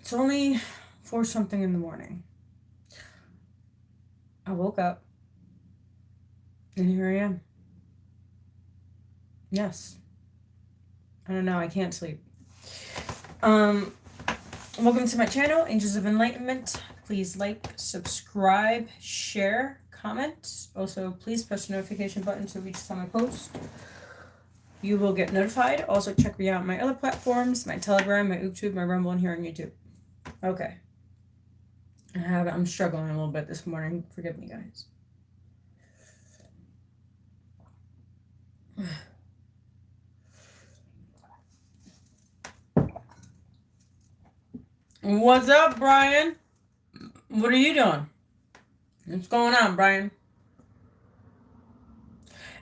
It's only 4 something in the morning. I woke up and here I am. Yes. I don't know, I can't sleep. Welcome to my channel, Angels of Enlightenment. Please like, subscribe, share, comment. Also, please press the notification button so each time I post, you will get notified. Also, check me out on my other platforms, my Telegram, my YouTube, my Rumble, and here on YouTube. Okay. I'm struggling a little bit this morning. Forgive me, guys. What's up, Brian? What are you doing? What's going on, Brian?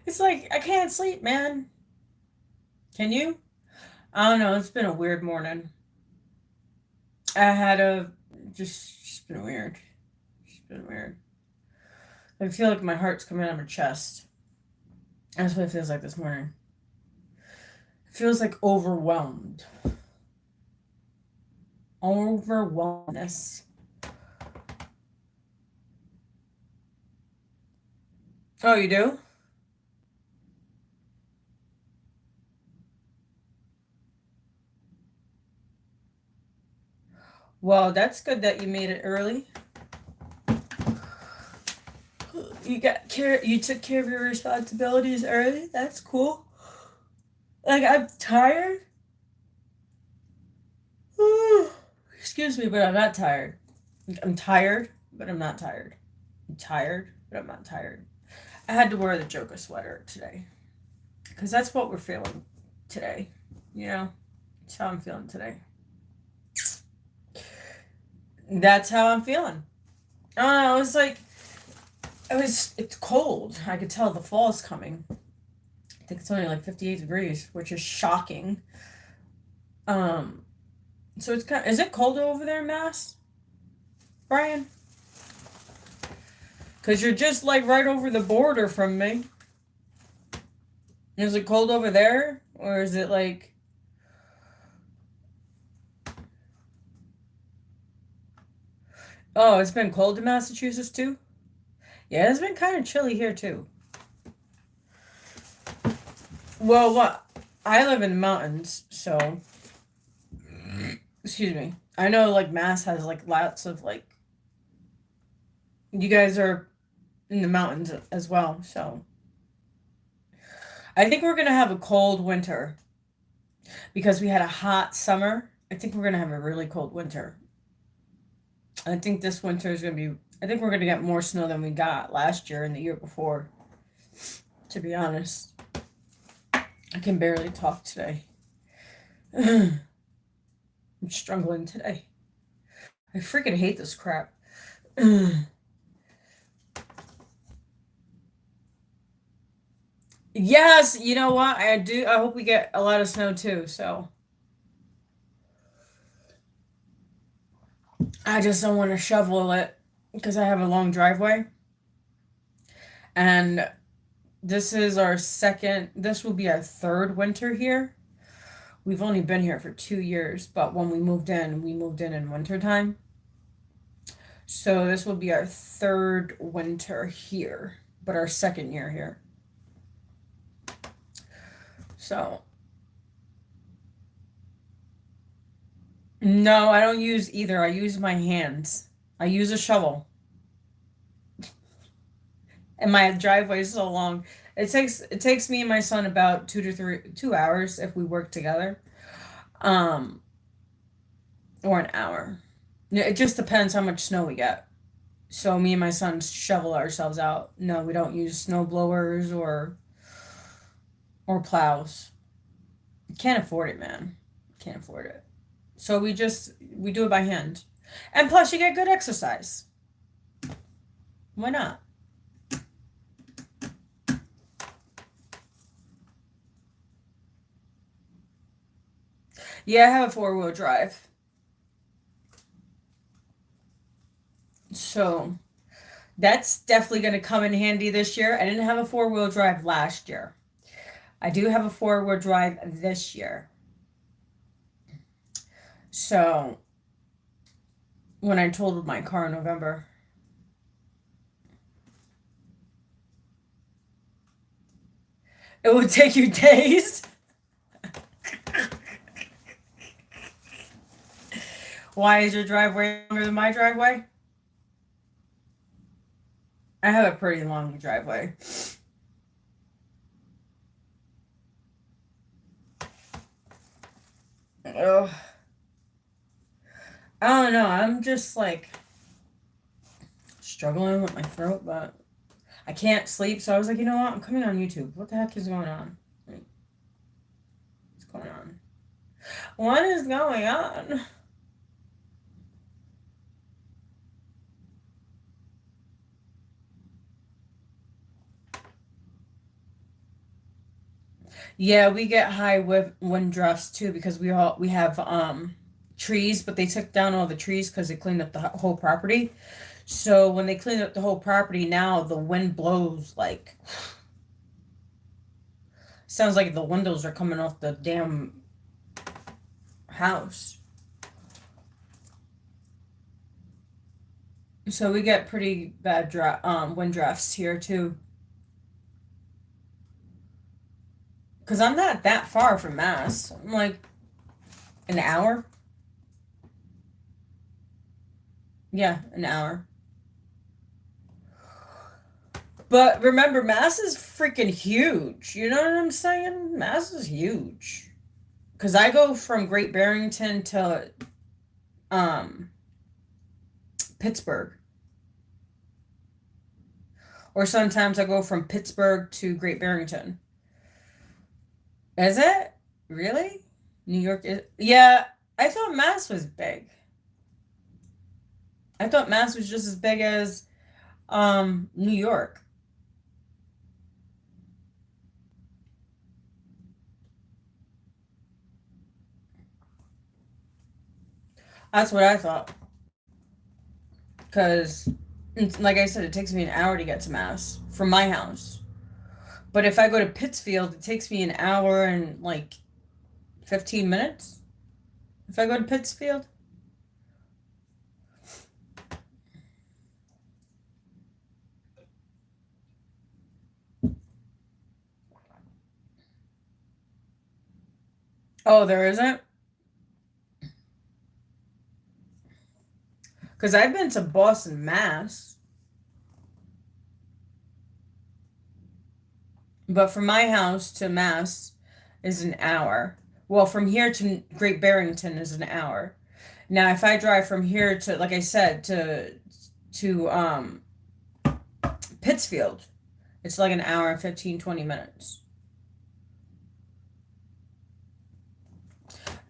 It's like, I can't sleep, man. Can you? I don't know. It's been a weird morning. I had a... Just been weird. It's been weird. I feel like my heart's coming out of my chest. That's what it feels like this morning. It feels like overwhelmed. Overwhelmness. Oh, you do? Well, that's good that you made it early. You took care of your responsibilities early. That's cool. Like, I'm tired. Excuse me, but I'm not tired. I'm tired, but I'm not tired. I'm tired, but I'm not tired. I had to wear the Joker sweater today. Because that's what we're feeling today. You know? That's how I'm feeling today. That's how I'm feeling. I don't know, it's cold. I could tell the fall's coming. I think it's only like 58 degrees, which is shocking. So it's kind of, is it cold over there in Mass, Brian? Because you're just like right over the border from me. Is it cold over there? Or is it like... Oh, it's been cold in Massachusetts too? Yeah, it's been kind of chilly here too. Well, what? I live in the mountains, so... Excuse me. I know like Mass has like lots of like... You guys are in the mountains as well, so... I think we're going to have a cold winter. Because we had a hot summer. I think we're going to have a really cold winter. I think this winter is going to be... I think we're going to get more snow than we got last year and the year before. To be honest. I can barely talk today. I'm struggling today. I freaking hate this crap. Yes, you know what? I do. I hope we get a lot of snow too, so. I just don't want to shovel it because I have a long driveway. And this will be our third winter here. We've only been here for 2 years, but when we moved in wintertime. So this will be our third winter here, but our second year here. So. No, I don't use either. I use my hands. I use a shovel. And my driveway is so long. It takes me and my son about 2 hours if we work together. Um, or an hour. It just depends how much snow we get. So me and my son shovel ourselves out. No, we don't use snow blowers or plows. Can't afford it, man. Can't afford it. So we do it by hand. And plus you get good exercise. Why not? Yeah, I have a 4-wheel drive. So that's definitely going to come in handy this year. I didn't have a 4-wheel drive last year. I do have a 4-wheel drive this year. So when I totaled my car in November. It would take you days. Why is your driveway longer than my driveway? I have a pretty long driveway. Ugh. I don't know. I'm just like struggling with my throat, but I can't sleep. So I was like, you know what? I'm coming on YouTube. What the heck is going on? What's going on? What is going on? Yeah, we get high wind drafts too because we have trees, but they took down all the trees because they cleaned up the whole property. So when they cleaned up the whole property, now the wind blows like sounds like the windows are coming off the damn house. So we get pretty bad wind drafts here too. Cause I'm not that far from Mass. I'm like an hour. Yeah, an hour. But remember, Mass is freaking huge. You know what I'm saying? Mass is huge. Cause I go from Great Barrington to Pittsburgh. Or sometimes I go from Pittsburgh to Great Barrington. Is it? Really? New York is... Yeah, I thought Mass was big. I thought Mass was just as big as New York. That's what I thought. Because, like I said, it takes me an hour to get to Mass from my house. But if I go to Pittsfield, it takes me an hour and like 15 minutes. If I go to Pittsfield. Oh, there isn't? Because I've been to Boston, Mass. But from my house to Mass is an hour. Well, from here to Great Barrington is an hour. Now, if I drive from here to, like I said, to Pittsfield, it's like an hour and 15, 20 minutes.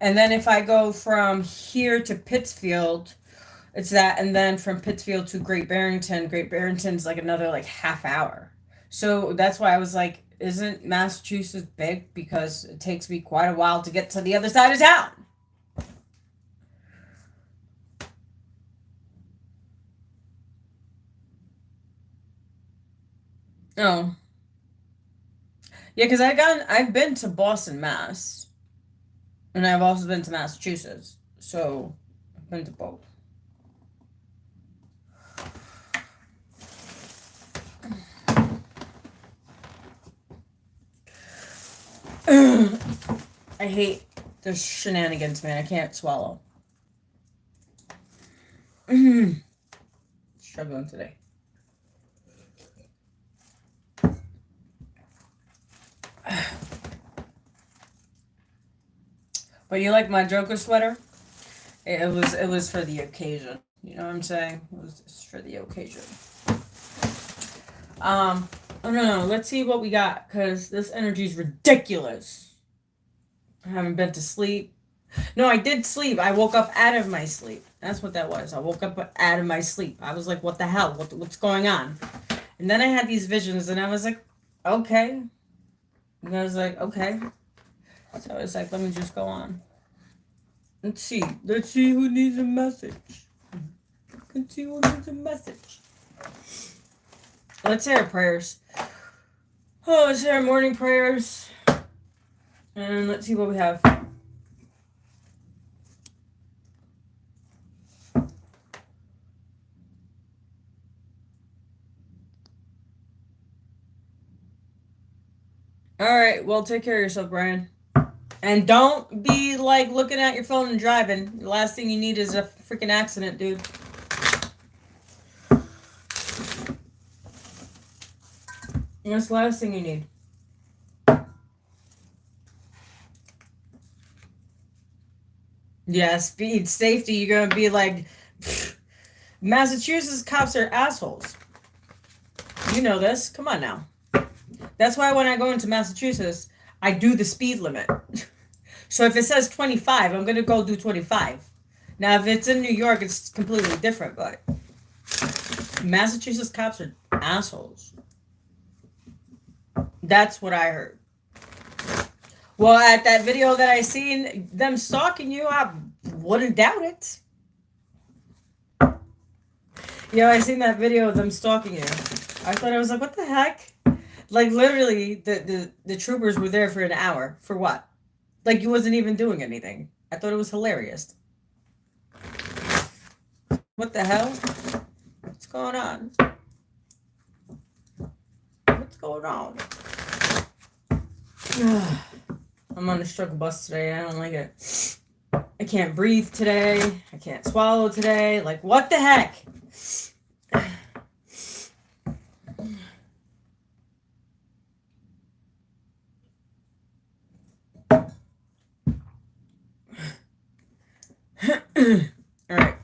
And then if I go from here to Pittsfield, it's that, and then from Pittsfield to Great Barrington's like another like half hour. So that's why I was like, isn't Massachusetts big? Because it takes me quite a while to get to the other side of town. Oh. Yeah, because I've been to Boston, Mass. And I've also been to Massachusetts. So I've been to both. I hate the shenanigans, man. I can't swallow. Struggling today. But you like my Joker sweater? It was for the occasion. You know what I'm saying? It was just for the occasion. Oh no, let's see what we got, because this energy is ridiculous. I haven't been to sleep. No, I did sleep. I woke up out of my sleep. That's what that was. I woke up out of my sleep. I was like, what the hell? What's going on? And then I had these visions, and I was like, okay. And I was like, okay. So I was like, let me just go on. Let's see. Let's see who needs a message. Let's see who needs a message. Let's say our prayers. Oh, let's say our morning prayers. And let's see what we have. All right. Well, take care of yourself, Brian. And don't be like looking at your phone and driving. The last thing you need is a freaking accident, dude. That's the last thing you need. Yeah, speed, safety. You're going to be like, Massachusetts cops are assholes. You know this. Come on now. That's why when I go into Massachusetts, I do the speed limit. So if it says 25, I'm going to go do 25. Now, if it's in New York, it's completely different, but Massachusetts cops are assholes. That's what I heard. Well, at that video that I seen them stalking you, I wouldn't doubt it. Yeah, I seen that video of them stalking you. I thought, I was like, what the heck? Like, literally, the troopers were there for an hour. For what? Like, you wasn't even doing anything. I thought it was hilarious. What the hell? What's going on? What's going on? I'm on the struggle bus today. I don't like it. I can't breathe today. I can't swallow today. Like, what the heck? All right.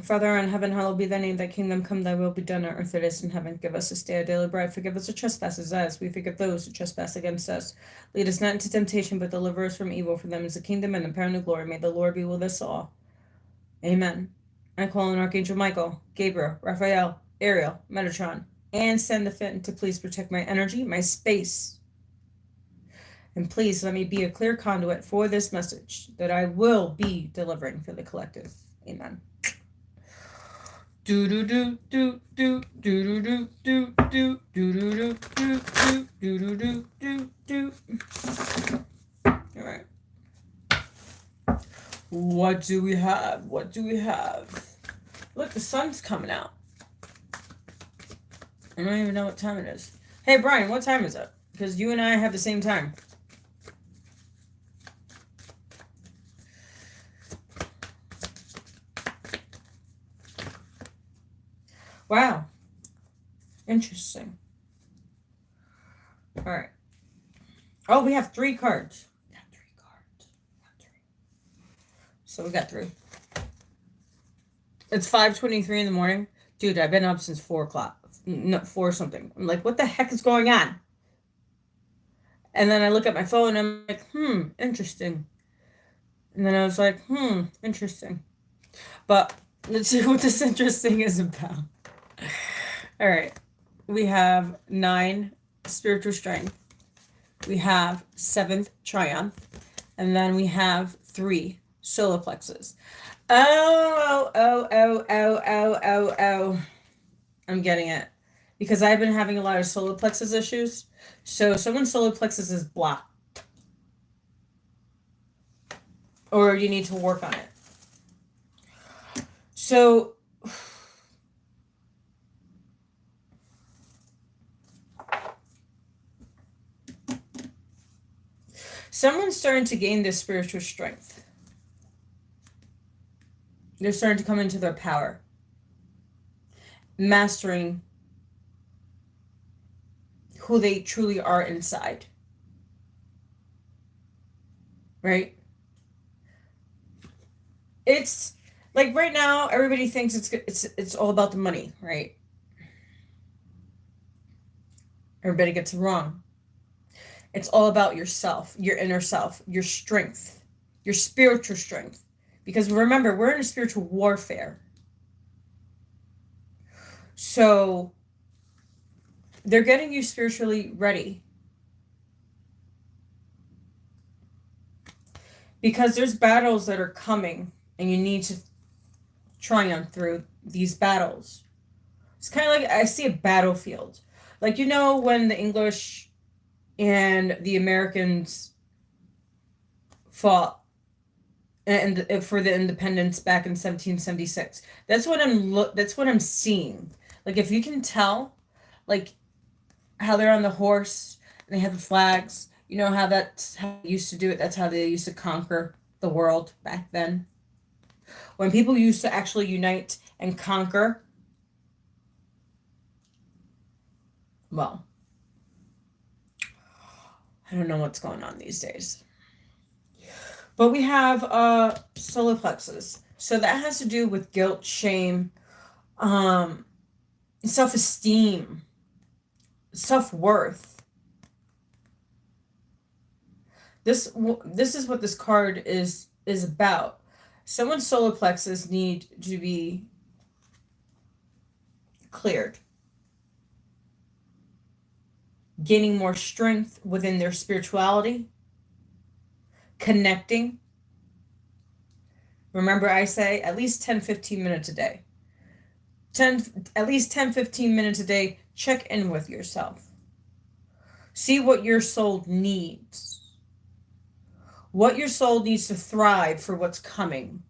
Father in heaven, hallowed be thy name, thy kingdom come, thy will be done on earth as it is in heaven. Give us this day our daily bread. Forgive us our trespasses as we forgive those who trespass against us. Lead us not into temptation, but deliver us from evil. For them is the kingdom and the power and the glory. May the Lord be with us all. Amen. I call on Archangel Michael, Gabriel, Raphael, Ariel, Metatron, and Send the Fin to please protect my energy, my space. And please let me be a clear conduit for this message that I will be delivering for the collective. Amen. Do do do do do do do do do do do do do do do do do. All right. What do we have? What do we have? Look, the sun's coming out. I don't even know what time it is. Hey, Brian, what time is it? Because you and I have the same time. Wow. Interesting. All right. Oh, we have 3 cards. We got 3 cards. So we got 3. It's 5:23 in the morning. Dude, I've been up since 4 o'clock. No, 4 something. I'm like, what the heck is going on? And then I look at my phone and I'm like, interesting. And then I was like, interesting. But let's see what this interesting is about. All right. We have 9 spiritual strength. We have 7th triumph. And then we have 3 solar plexus. Oh. I'm getting it. Because I've been having a lot of solar plexus issues. So someone's solar plexus is blocked. Or you need to work on it. So someone's starting to gain this spiritual strength. They're starting to come into their power. Mastering who they truly are inside. Right? It's like right now, everybody thinks it's all about the money, right? Everybody gets it wrong. It's all about yourself, your inner self, your strength, your spiritual strength. Because remember, we're in a spiritual warfare. So they're getting you spiritually ready. Because there's battles that are coming and you need to triumph through these battles. It's kind of like I see a battlefield. Like, you know, when the English and the Americans fought and for the independence back in 1776. That's what I'm seeing. Like, if you can tell, like, how they're on the horse and they have the flags, you know how that's how they used to do it. That's how they used to conquer the world back then. When people used to actually unite and conquer, well, I don't know what's going on these days. But we have solar plexus. So that has to do with guilt, shame, self-esteem, self-worth. This is what this card is about. Someone's solar plexus need to be cleared. Gaining more strength within their spirituality. Connecting. Remember, I say at least 10-15 minutes a day. At least 10-15 minutes a day, check in with yourself. See what your soul needs. What your soul needs to thrive for what's coming.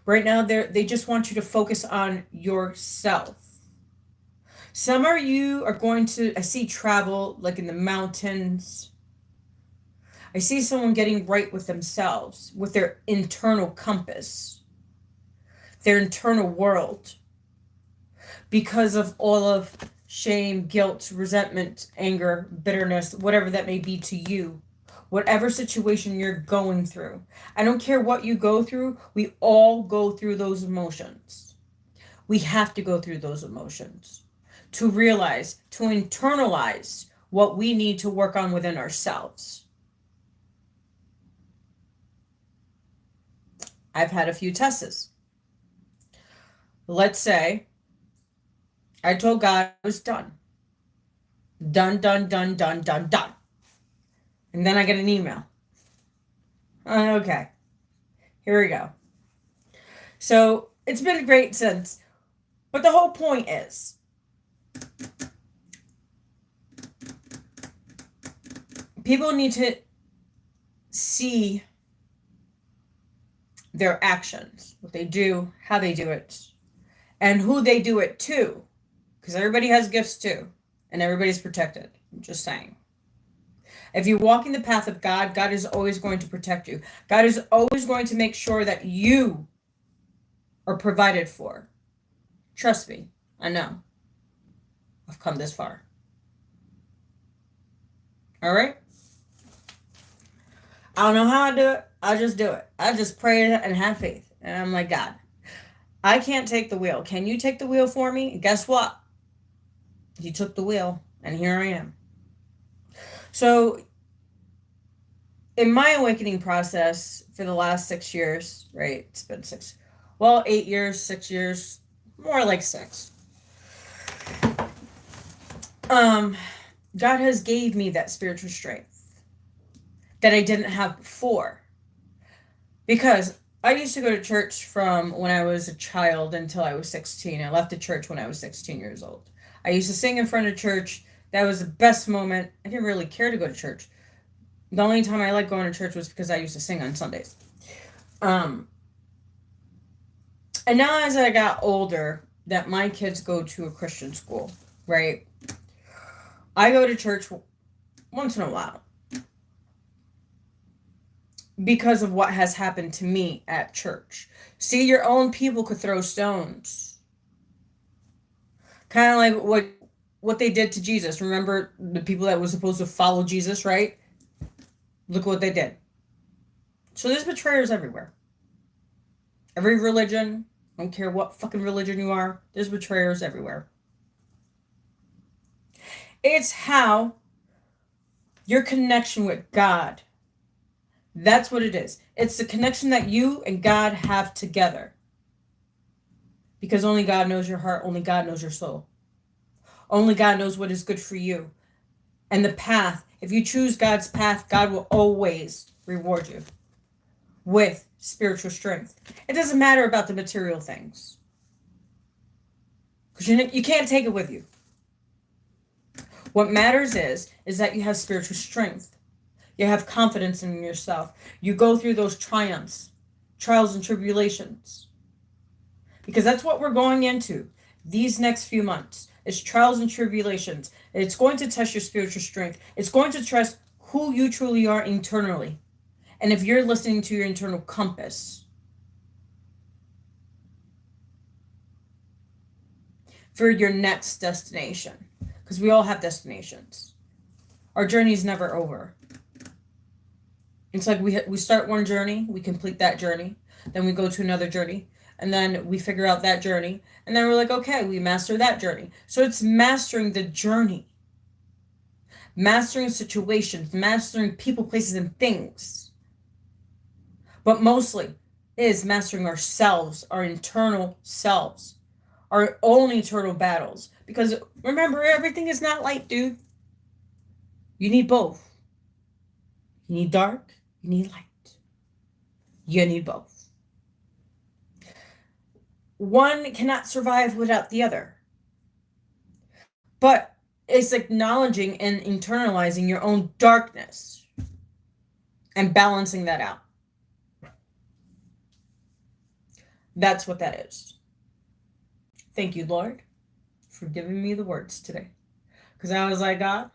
Right now, they just want you to focus on yourself. Some of you are going to, I see travel, like in the mountains. I see someone getting right with themselves, with their internal compass, their internal world. Because of all of shame, guilt, resentment, anger, bitterness, whatever that may be to you. Whatever situation you're going through. I don't care what you go through. We all go through those emotions. We have to go through those emotions to realize, to internalize what we need to work on within ourselves. I've had a few tests. Let's say I told God I was done. Done. And then I get an email. Okay. Here we go. So it's been great since. But the whole point is, people need to see their actions, what they do, how they do it, and who they do it to. Because everybody has gifts too. And everybody's protected. I'm just saying. If you're walking the path of God, God is always going to protect you. God is always going to make sure that you are provided for. Trust me, I know. I've come this far. All right? I don't know how I do it. I just do it. I just pray and have faith. And I'm like, God, I can't take the wheel. Can you take the wheel for me? And guess what? You took the wheel, and here I am. So, in my awakening process for the last 6 years, right? It's been 8 years, 6 years, more like 6. God has gave me that spiritual strength that I didn't have before. Because I used to go to church from when I was a child until I was 16. I left the church when I was 16 years old. I used to sing in front of church. That was the best moment. I didn't really care to go to church. The only time I liked going to church was because I used to sing on Sundays. And now as I got older, that my kids go to a Christian school, right? I go to church once in a while. Because of what has happened to me at church. See, your own people could throw stones. Kind of like what they did to Jesus. Remember the people that were supposed to follow Jesus, right? Look what they did. So there's betrayers everywhere. Every religion, I don't care what fucking religion you are, there's betrayers everywhere. It's how your connection with God. That's what it is. It's the connection that you and God have together. Because only God knows your heart. Only God knows your soul. Only God knows what is good for you. And the path, if you choose God's path, God will always reward you with spiritual strength. It doesn't matter about the material things. Because you can't take it with you. What matters is that you have spiritual strength. You have confidence in yourself. You go through those triumphs, trials and tribulations. Because that's what we're going into these next few months. It's trials and tribulations. It's going to test your spiritual strength. It's going to test who you truly are internally. And if you're listening to your internal compass. For your next destination. Because we all have destinations. Our journey is never over. It's like we start one journey, we complete that journey, then we go to another journey, and then we figure out that journey, and then we're like, okay, we master that journey. So it's mastering the journey. Mastering situations, mastering people, places, and things. But mostly is mastering ourselves, our internal selves, our own internal battles. Because remember, everything is not light, dude. You need both. You need dark, you need light. You need both. One cannot survive without the other. But it's acknowledging and internalizing your own darkness and balancing that out. That's what that is. Thank you, Lord, for giving me the words today. Because I was like, God,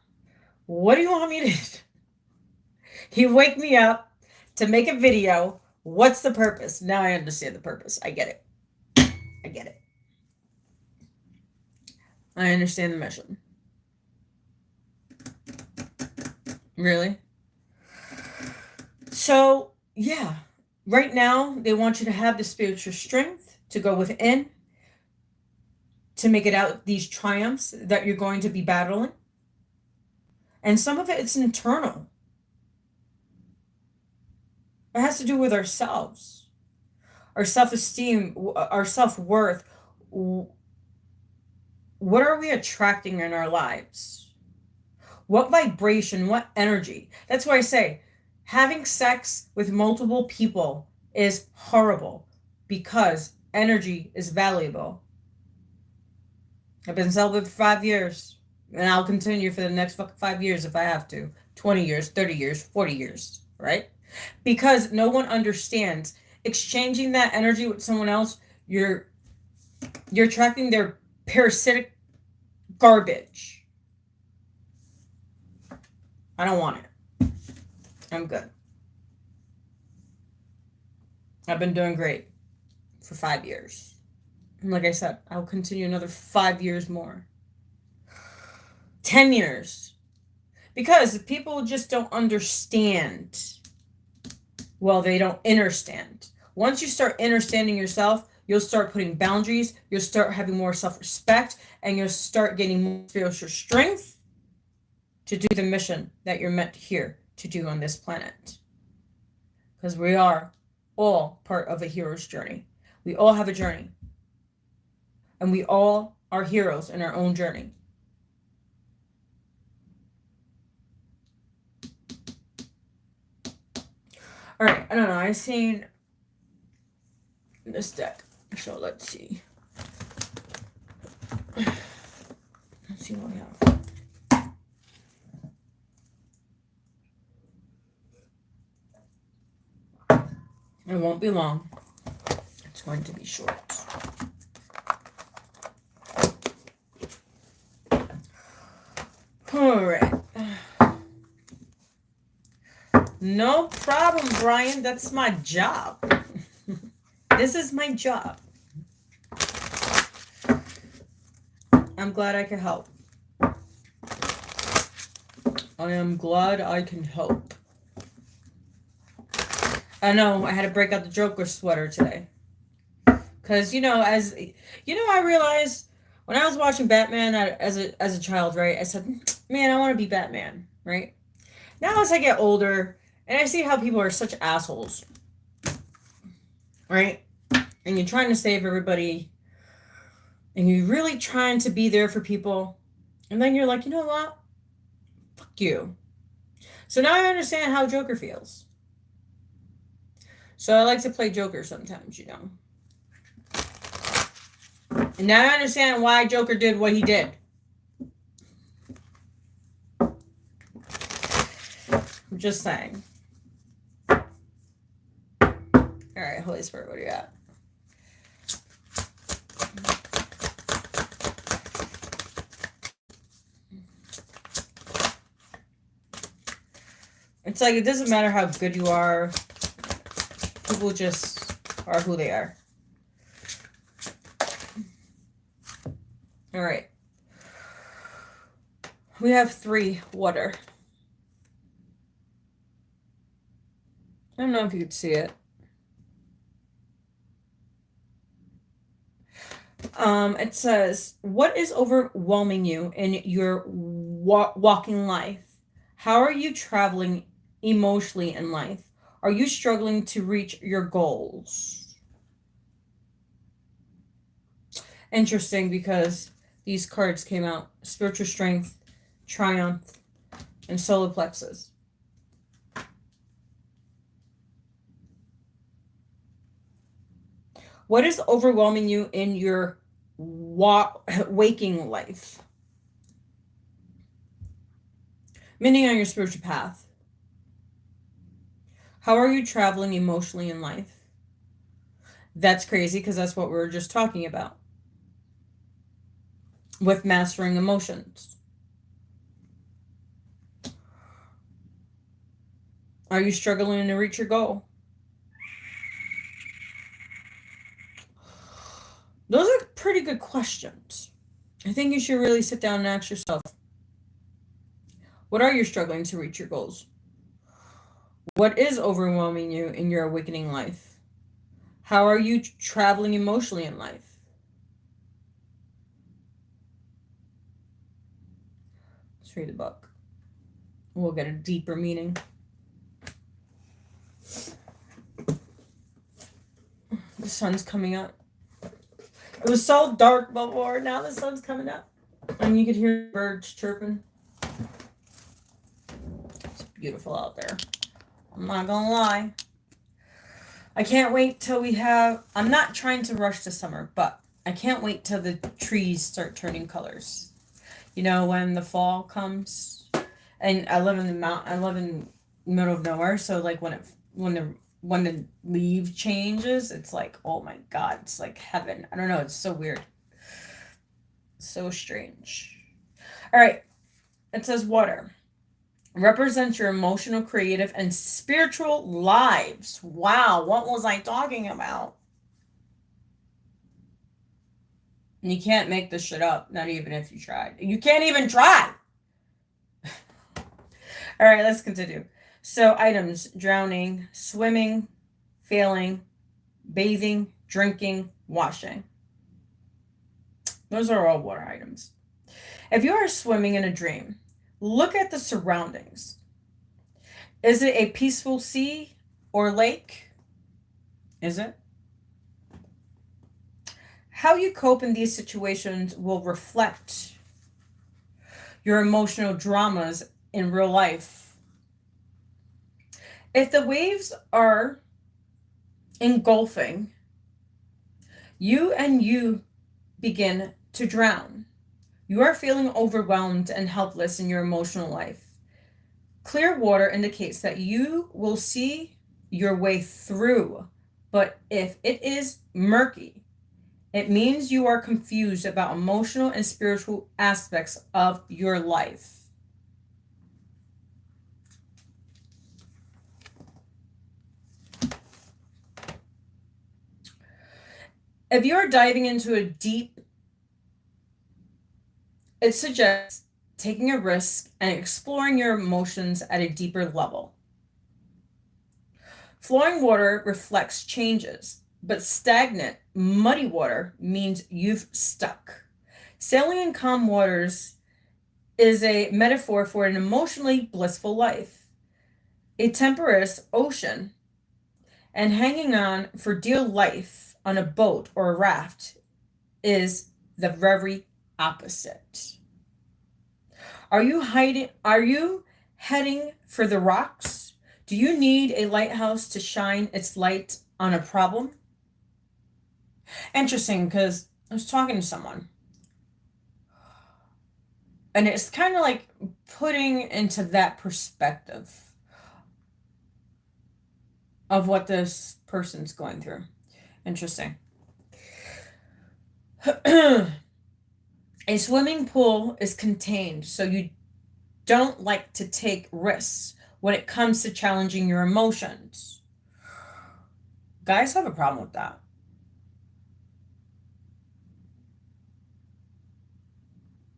what do you want me to do? You wake me up to make a video. What's the purpose? Now I understand the purpose. I get it. I get it. I understand the mission. Really? So, yeah. Right now, they want you to have the spiritual strength to go within, to make it out these triumphs that you're going to be battling. And some of it's internal. It has to do with ourselves, our self-esteem, our self-worth. What are we attracting in our lives? What vibration, what energy? That's why I say having sex with multiple people is horrible because energy is valuable. I've been celibate for 5 years, and I'll continue for the next 5 years if I have to. 20 years, 30 years, 40 years, right? Because no one understands. Exchanging that energy with someone else, you're attracting their parasitic garbage. I don't want it. I'm good. I've been doing great for 5 years. And like I said, I'll continue another 5 years more. 10 years. Because people just don't understand. Well, they don't understand. Once you start understanding yourself, you'll start putting boundaries, you'll start having more self-respect, and you'll start getting more spiritual strength to do the mission that you're meant here to do on this planet. Because we are all part of a hero's journey. We all have a journey. And we all are heroes in our own journey. All right, I don't know. I've seen this deck. So let's see. Let's see what we have. It won't be long. It's going to be short. All right. No problem, Brian. That's my job. This is my job. I'm glad I can help. I am glad I can help. I know, I had to break out the Joker sweater today. Because, I realized when I was watching Batman as a child, right, I said, man, I want to be Batman, right? Now as I get older, and I see how people are such assholes, right? And you're trying to save everybody, and you're really trying to be there for people, and then you're like, you know what? Fuck you. So now I understand how Joker feels. So I like to play Joker sometimes, And now I understand why Joker did what he did. Just saying. All right, Holy Spirit, what do you got? It's like, it doesn't matter how good you are. People just are who they are. All right. We have 3 water. I don't know if you could see it. It says, what is overwhelming you in your walking life? How are you traveling emotionally in life? Are you struggling to reach your goals? Interesting, because these cards came out: spiritual strength, triumph, and solar plexus. What is overwhelming you in your waking life? Meaning on your spiritual path. How are you traveling emotionally in life? That's crazy, because that's what we were just talking about with mastering emotions. Are you struggling to reach your goal? Those are pretty good questions. I think you should really sit down and ask yourself, what are you struggling to reach your goals? What is overwhelming you in your awakening life? How are you traveling emotionally in life? Let's read the book. We'll get a deeper meaning. The sun's coming up. It was so dark before, now the sun's coming up. And you could hear birds chirping. It's beautiful out there. I'm not gonna lie. I can't wait till we have... I'm not trying to rush the summer, but I can't wait till the trees start turning colors. You know, when the fall comes. And I live in the middle of nowhere, so like when the leaf changes, it's like, oh my God, it's like heaven. I don't know, it's so weird. So strange. All right. It says water represents your emotional, creative, and spiritual lives. Wow, what was I talking about? And you can't make this shit up, not even if you tried. You can't even try. All right, let's continue. So items: drowning, swimming, failing, bathing, drinking, washing. Those are all water items. If you are swimming in a dream, look at the surroundings. Is it a peaceful sea or lake? Is it? How you cope in these situations will reflect your emotional dramas in real life. If the waves are engulfing you and you begin to drown, you are feeling overwhelmed and helpless in your emotional life. Clear water indicates that you will see your way through, but if it is murky, it means you are confused about emotional and spiritual aspects of your life. If you are diving into a deep, it suggests taking a risk and exploring your emotions at a deeper level. Flowing water reflects changes, but stagnant, muddy water means you've stuck. Sailing in calm waters is a metaphor for an emotionally blissful life. A tempestuous ocean and hanging on for dear life on a boat or a raft is the very opposite. Are you heading for the rocks? Do you need a lighthouse to shine its light on a problem? Interesting, because I was talking to someone, and it's kind of like putting into that perspective of what this person's going through. Interesting. A swimming pool is contained, so you don't like to take risks when it comes to challenging your emotions. Guys have a problem with that.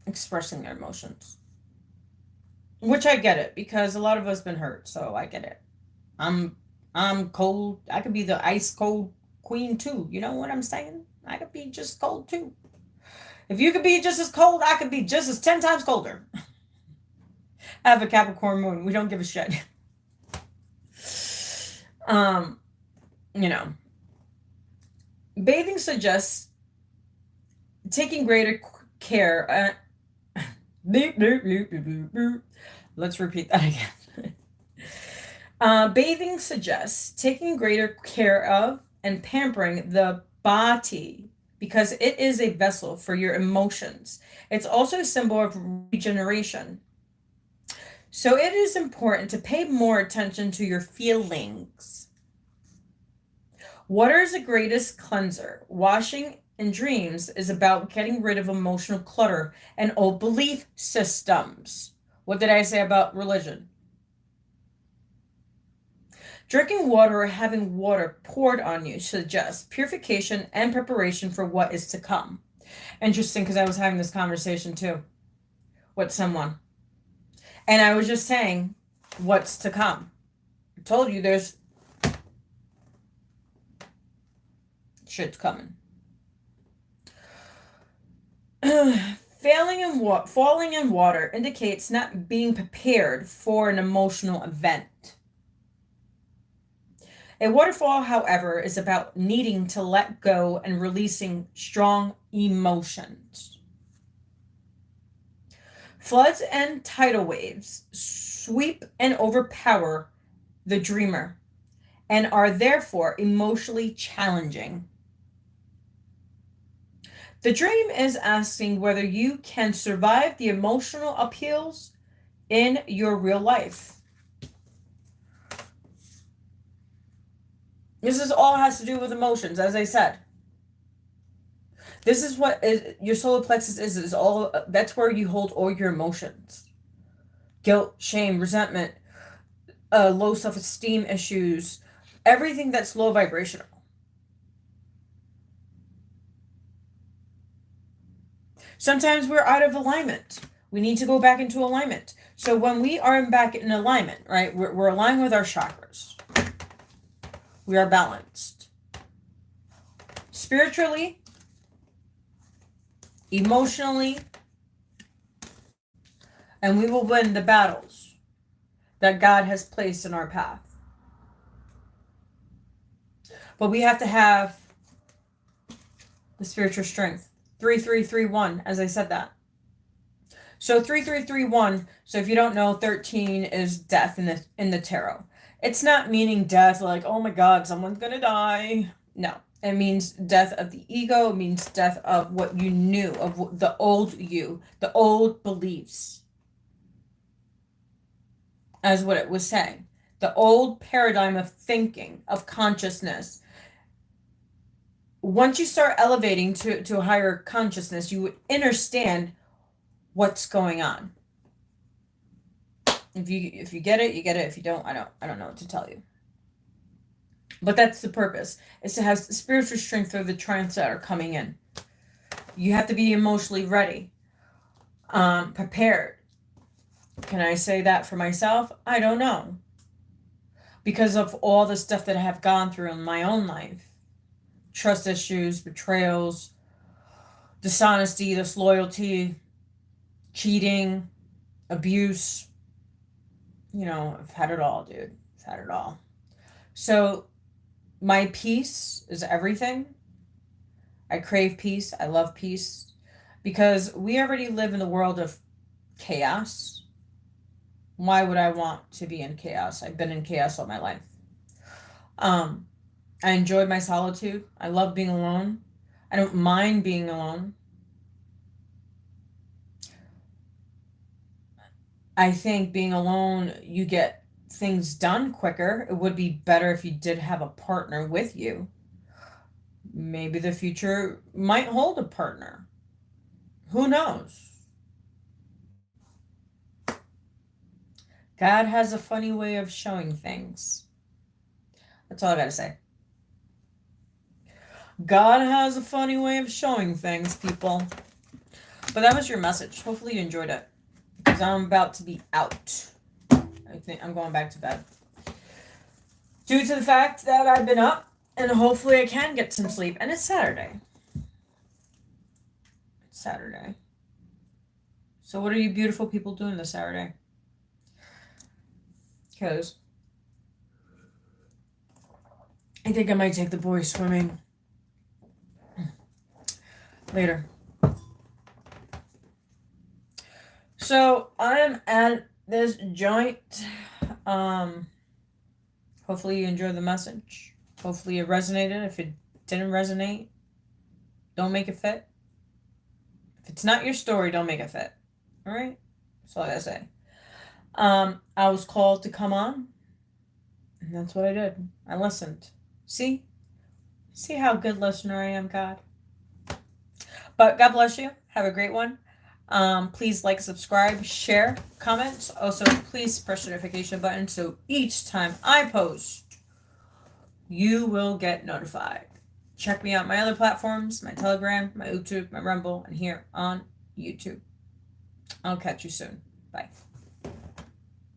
Expressing their emotions. Which I get it, because a lot of us been hurt, so I get it. I'm cold. I could be the ice cold queen too. You know what I'm saying? I could be just cold too. If you could be just as cold, I could be just as 10 times colder. I have a Capricorn moon. We don't give a shit. You know. Bathing suggests taking greater care. Let's repeat that again. Bathing suggests taking greater care of and pampering the body because it is a vessel for your emotions. It's also a symbol of regeneration. So it is important to pay more attention to your feelings. Water is the greatest cleanser. Washing in dreams is about getting rid of emotional clutter and old belief systems. What did I say about religion? Drinking water or having water poured on you suggests purification and preparation for what is to come. Interesting, because I was having this conversation too with someone. And I was just saying what's to come. I told you there's shit's coming. Falling in water indicates not being prepared for an emotional event. A waterfall, however, is about needing to let go and releasing strong emotions. Floods and tidal waves sweep and overpower the dreamer and are therefore emotionally challenging. The dream is asking whether you can survive the emotional upheavals in your real life. This is all has to do with emotions, as I said. This is what your solar plexus is all. That's where you hold all your emotions. Guilt, shame, resentment, low self-esteem issues, everything that's low vibrational. Sometimes we're out of alignment. We need to go back into alignment. So when we are back in alignment, right, we're aligned with our chakras. We are balanced. Spiritually, emotionally, and we will win the battles that God has placed in our path. But we have to have the spiritual strength. 3331, as I said that. So 3331, so if you don't know, 13 is death in the tarot. It's not meaning death like, oh my God, someone's gonna die. No, it means death of the ego. It means death of what you knew, of the old you, the old beliefs. As what it was saying. The old paradigm of thinking, of consciousness. Once you start elevating to a higher consciousness, you would understand what's going on. If you get it, you get it. If you don't, I don't know what to tell you. But that's the purpose, is to have spiritual strength through the triumphs that are coming in. You have to be emotionally ready, prepared. Can I say that for myself? I don't know. Because of all the stuff that I have gone through in my own life. Trust issues, betrayals, dishonesty, disloyalty, cheating, abuse. You know, I've had it all, dude. I've had it all. So my peace is everything. I crave peace. I love peace. Because we already live in the world of chaos. Why would I want to be in chaos? I've been in chaos all my life. I enjoyed my solitude. I love being alone. I don't mind being alone. I think being alone, you get things done quicker. It would be better if you did have a partner with you. Maybe the future might hold a partner. Who knows? God has a funny way of showing things. That's all I gotta say. God has a funny way of showing things, people. But that was your message. Hopefully you enjoyed it. Because I'm about to be out. I think I'm going back to bed. Due to the fact that I've been up, and hopefully I can get some sleep. And it's Saturday. It's Saturday. So what are you beautiful people doing this Saturday? Because I think I might take the boys swimming later. So I'm at this joint. Hopefully you enjoyed the message. Hopefully it resonated. If it didn't resonate, don't make it fit. If it's not your story, don't make it fit. All right? That's all I gotta say. I was called to come on, and that's what I did. I listened. See how good listener I am, God. But God bless you. Have a great one. Please like, subscribe, share, comment. Also, please press the notification button so each time I post, you will get notified. Check me out my other platforms, my Telegram, my YouTube, my Rumble, and here on YouTube. I'll catch you soon. Bye.